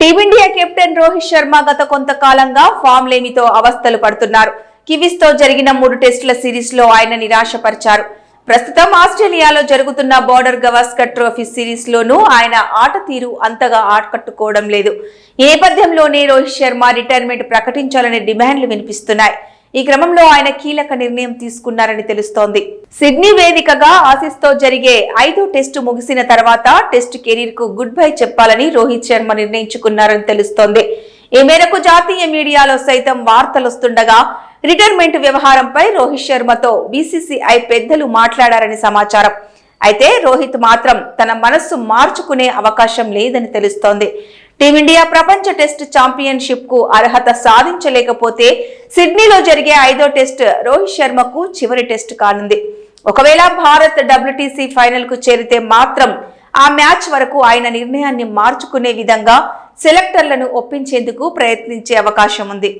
Team India captain Rohit Sharma గత కొంతకాలంగా form లేమితో అవస్థలు పడుతున్నారు. కివీస్ తో జరిగిన 3 టెస్టుల సిరీస్ లో ఆయన నిరాశపరిచారు. ప్రస్తుతం ఆస్ట్రేలియాలో జరుగుతున్న బోర్డర్ గవాస్కర్ ట్రోఫీ సిరీస్ లోనూ ఆయన ఆట తీరు అంతగా ఆకట్టుకోవడం లేదు. ఈ నేపథ్యంలోనే రోహిత్ శర్మ రిటైర్మెంట్ ప్రకటించాలనే డిమాండ్లు వినిపిస్తున్నాయి. ఈ క్రమంలో ఆయన కీలక నిర్ణయం తీసుకున్నారని తెలుస్తోంది. సిడ్నీ వేదికగా ఆసీస్ తో జరిగే 5వ టెస్టు ముగిసిన తర్వాత టెస్ట్ కెరీర్ కు గుడ్ బై చెప్పాలని రోహిత్ శర్మ నిర్ణయించుకున్నారని తెలుస్తోంది. ఈ మేరకు జాతీయ మీడియాలో సైతం వార్తలొస్తుండగా రిటైర్మెంట్ వ్యవహారంపై రోహిత్ శర్మతో బీసీసీఐ పెద్దలు మాట్లాడారని సమాచారం. అయితే రోహిత్ మాత్రం తన మనస్సు మార్చుకునే అవకాశం లేదని తెలుస్తోంది. టీమిండియా ప్రపంచ టెస్ట్ ఛాంపియన్షిప్ కు అర్హత సాధించలేకపోతే సిడ్నీలో జరిగే 5వ టెస్ట్ రోహిత్ శర్మకు చివరి టెస్ట్ కానుంది. ఒకవేళ భారత్ WTC ఫైనల్ కు చేరితే మాత్రం ఆ మ్యాచ్ వరకు ఆయన నిర్ణయాన్ని మార్చుకునే విధంగా సెలెక్టర్లను ఒప్పించేందుకు ప్రయత్నించే అవకాశం ఉంది.